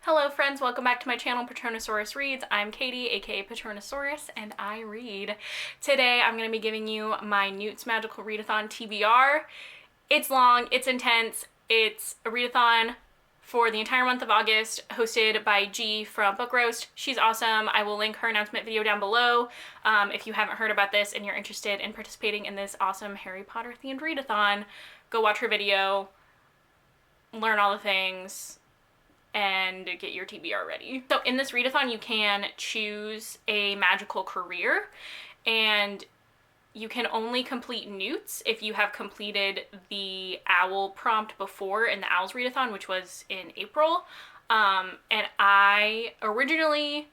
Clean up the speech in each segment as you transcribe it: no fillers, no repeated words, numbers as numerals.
Hello friends, welcome back to my channel, Patronosaurus Reads. I'm Katie, aka Patronosaurus, and I read. Today I'm going to be giving you my NEWTs Magical Readathon TBR. It's long, it's intense, it's a readathon for the entire month of August, hosted by G from Book Roast. She's awesome. I will link her announcement video down below. If you haven't heard about this and you're interested in participating in this awesome Harry Potter themed readathon, go watch her video, learn all the things, and get your TBR ready. So in this readathon, you can choose a magical career, and you can only complete NEWTs if you have completed the OWL prompt before in the OWLs readathon, which was in April. And I originally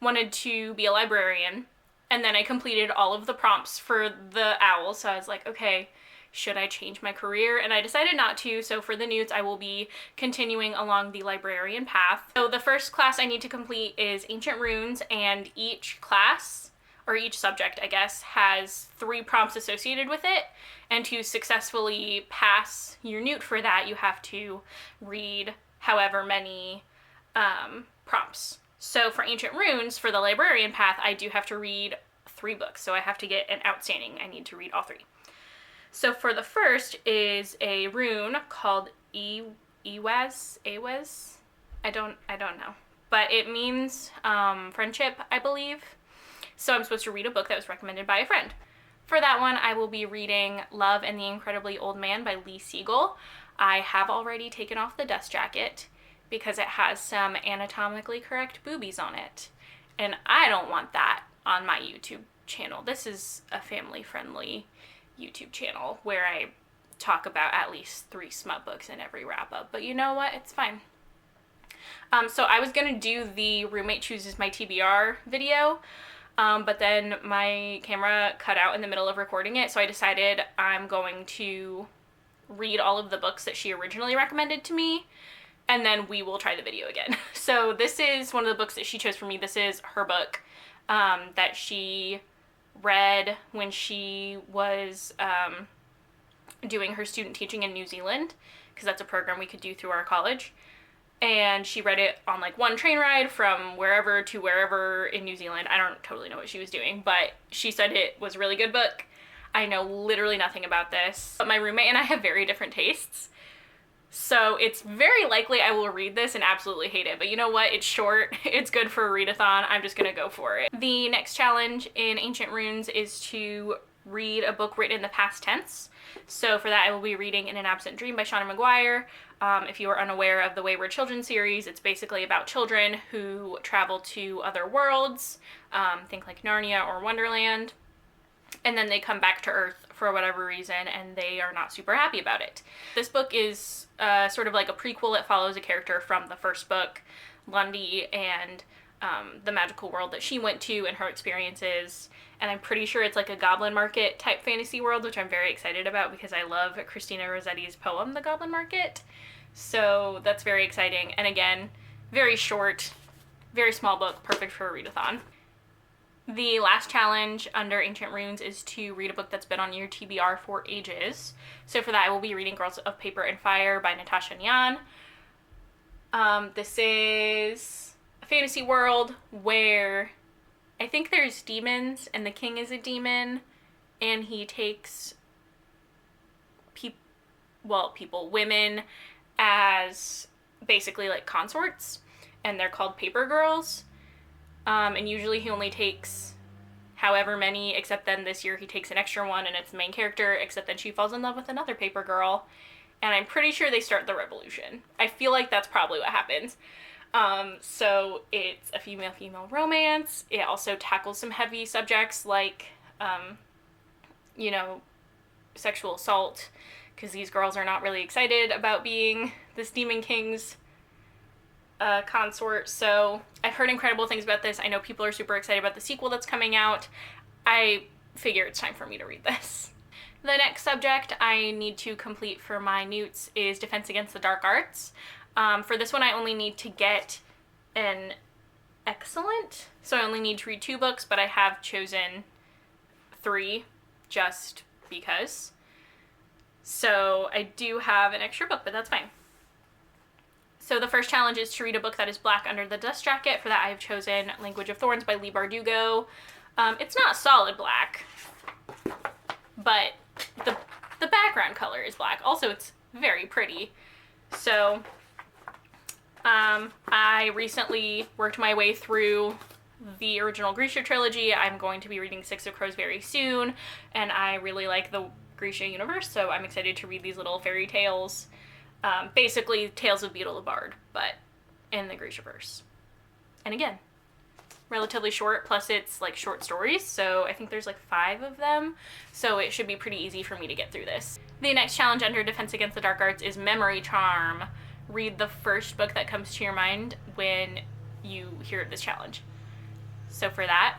wanted to be a librarian, and then I completed all of the prompts for the OWL, so I was like, okay, should I change my career? And I decided not to, so for the NEWTs, I will be continuing along the librarian path. So the first class I need to complete is Ancient Runes, and each class, or each subject, I guess, has 3 prompts associated with it, and to successfully pass your NEWT for that, you have to read however many prompts. So for Ancient Runes, for the librarian path, I do have to read 3 books, so I have to get an outstanding. I need to read all 3. So for the first is a rune called Ewes. I don't know, but it means friendship, I believe. So I'm supposed to read a book that was recommended by a friend. For that one, I will be reading Love and the Incredibly Old Man by Lee Siegel. I have already taken off the dust jacket because it has some anatomically correct boobies on it, and I don't want that on my YouTube channel. This is a family-friendly YouTube channel where I talk about at least 3 smut books in every wrap-up, but you know what? It's fine. So I was gonna do the Roommate Chooses My TBR video, but then my camera cut out in the middle of recording it, so I decided I'm going to read all of the books that she originally recommended to me, and then we will try the video again. So this is one of the books that she chose for me. This is her book that she read when she was doing her student teaching in New Zealand, because that's a program we could do through our college. And she read it on like one train ride from wherever to wherever in New Zealand. I don't totally know what she was doing, but she said it was a really good book. I know literally nothing about this, but my roommate and I have very different tastes. So it's very likely I will read this and absolutely hate it, but you know what? It's short, it's good for a readathon, I'm just gonna go for it. The next challenge in Ancient Runes is to read a book written in the past tense. So for that, I will be reading In an Absent Dream by Shauna Maguire. If you are unaware of the Wayward Children series, it's basically about children who travel to other worlds, think like Narnia or Wonderland, and then they come back to Earth for whatever reason, and they are not super happy about it. This book is sort of like a prequel. It follows a character from the first book, Lundy, and the magical world that she went to and her experiences. And I'm pretty sure it's like a Goblin Market type fantasy world, which I'm very excited about because I love Christina Rossetti's poem, The Goblin Market. So that's very exciting. And again, very short, very small book, perfect for a readathon. The last challenge under Ancient Runes is to read a book that's been on your TBR for ages. So for that, I will be reading Girls of Paper and Fire by Natasha Nyan. This is a fantasy world where I think there's demons, and the king is a demon, and he takes women as basically like consorts, and they're called paper girls. And usually he only takes however many, except then this year he takes an extra one and it's the main character, except then she falls in love with another paper girl, and I'm pretty sure they start the revolution. I feel like that's probably what happens. So it's a female-female romance. It also tackles some heavy subjects like, you know, sexual assault, because these girls are not really excited about being this Demon King's consort. So I've heard incredible things about this. I know people are super excited about the sequel that's coming out. I figure it's time for me to read this. The next subject I need to complete for my NEWTs is Defense Against the Dark Arts. For this one, I only need to get an excellent, so I only need to read 2 books, but I have chosen 3 just because. So I do have an extra book, but that's fine. So the first challenge is to read a book that is black under the dust jacket. For that, I have chosen Language of Thorns by Leigh Bardugo. It's not solid black, but the background color is black. Also, it's very pretty. So I recently worked my way through the original Grisha trilogy. I'm going to be reading Six of Crows very soon, and I really like the Grisha universe, so I'm excited to read these little fairy tales. Basically Tales of Beetle the Bard, but in the Grishaverse. And again, relatively short, plus it's like short stories, so I think there's like 5 of them, so it should be pretty easy for me to get through this. The next challenge under Defense Against the Dark Arts is Memory Charm. Read the first book that comes to your mind when you hear this challenge. So for that,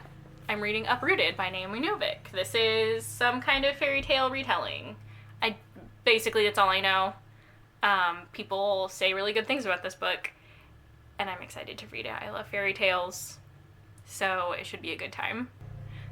I'm reading Uprooted by Naomi Novik. This is some kind of fairy tale retelling. Basically, that's all I know. People say really good things about this book, and I'm excited to read it. I love fairy tales, so it should be a good time.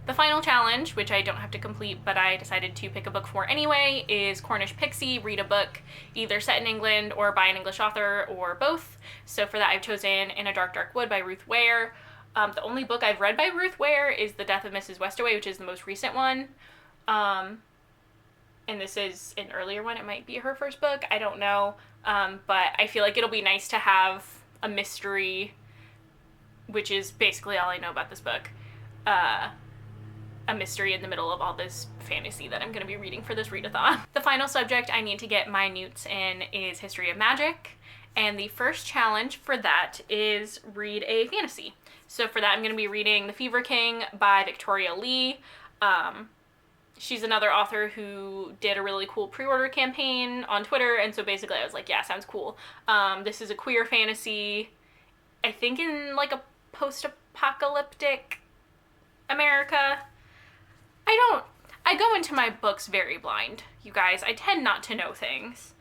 The final challenge, which I don't have to complete, but I decided to pick a book for anyway, is Cornish Pixie. Read a book either set in England or by an English author or both. So for that, I've chosen In a Dark, Dark Wood by Ruth Ware. The only book I've read by Ruth Ware is The Death of Mrs. Westaway, which is the most recent one. And this is an earlier one. It might be her first book. I don't know. But I feel like it'll be nice to have a mystery, which is basically all I know about this book. A mystery in the middle of all this fantasy that I'm going to be reading for this readathon. The final subject I need to get my NEWTs in is History of Magic. And the first challenge for that is read a fantasy. So for that, I'm going to be reading The Fever King by Victoria Lee. She's another author who did a really cool pre-order campaign on Twitter, and so basically I was like, yeah, sounds cool. This is a queer fantasy, I think in like a post-apocalyptic America. I go into my books very blind, you guys. I tend not to know things.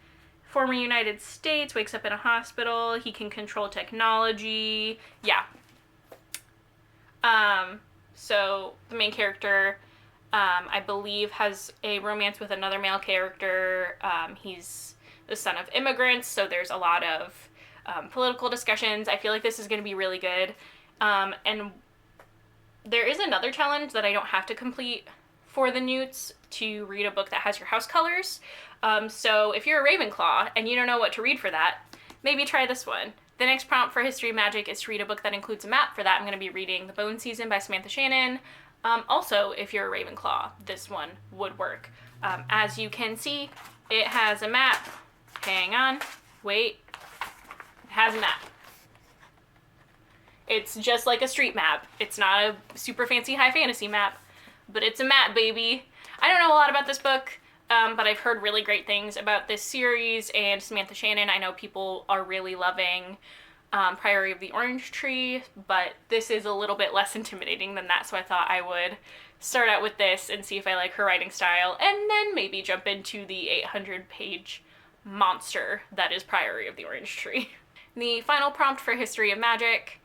Former United States, wakes up in a hospital, he can control technology, yeah. So the main character, I believe, has a romance with another male character. He's the son of immigrants, so there's a lot of political discussions. I feel like this is going to be really good. And there is another challenge that I don't have to complete for the NEWTs, to read a book that has your house colors. So if you're a Ravenclaw and you don't know what to read for that, maybe try this one. The next prompt for History of Magic is to read a book that includes a map. For that, I'm going to be reading The Bone Season by Samantha Shannon. Also, if you're a Ravenclaw, this one would work. As you can see, it has a map. Hang on. Wait. It has a map. It's just like a street map. It's not a super fancy high fantasy map, but it's a map, baby. I don't know a lot about this book, but I've heard really great things about this series and Samantha Shannon. I know people are really loving Priory of the Orange Tree, but this is a little bit less intimidating than that, so I thought I would start out with this and see if I like her writing style, and then maybe jump into the 800-page monster that is Priory of the Orange Tree. The final prompt for History of Magic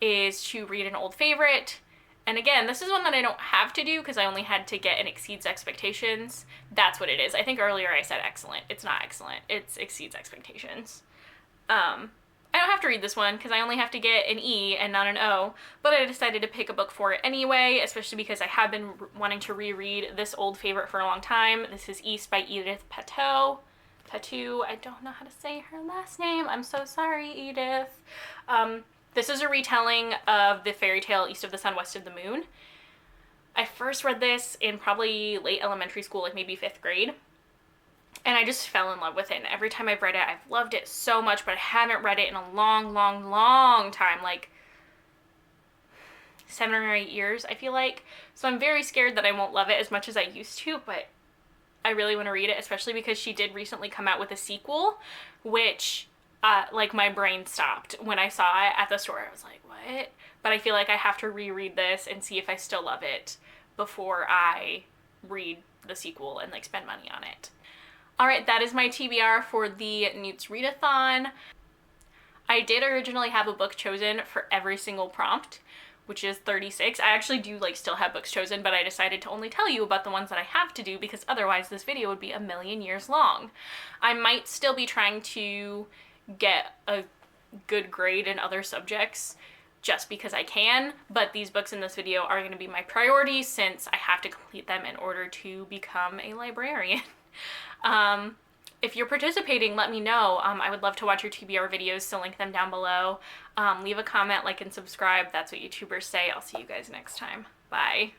is to read an old favorite. And again, this is one that I don't have to do because I only had to get an exceeds expectations. That's what it is. I think earlier I said excellent. It's not excellent. It's exceeds expectations. I don't have to read this one because I only have to get an E and not an O, but I decided to pick a book for it anyway, especially because I have been wanting to reread this old favorite for a long time. This is East by Edith Pateau. I don't know how to say her last name. I'm so sorry, Edith. This is a retelling of the fairy tale East of the Sun, West of the Moon. I first read this in probably late elementary school, like maybe 5th grade. And I just fell in love with it. And every time I've read it, I've loved it so much, but I haven't read it in a long, long, long time. Like 7 or 8 years, I feel like. So I'm very scared that I won't love it as much as I used to, but I really want to read it, especially because she did recently come out with a sequel, which like my brain stopped when I saw it at the store. I was like, what? But I feel like I have to reread this and see if I still love it before I read the sequel and like spend money on it. Alright, that is my TBR for the NEWTs readathon. I did originally have a book chosen for every single prompt, which is 36. I actually do like still have books chosen, but I decided to only tell you about the ones that I have to do because otherwise this video would be a million years long. I might still be trying to get a good grade in other subjects just because I can, but these books in this video are going to be my priority since I have to complete them in order to become a librarian. If you're participating, let me know. I would love to watch your TBR videos, so link them down below. Leave a comment, like, and subscribe. That's what YouTubers say. I'll see you guys next time. Bye.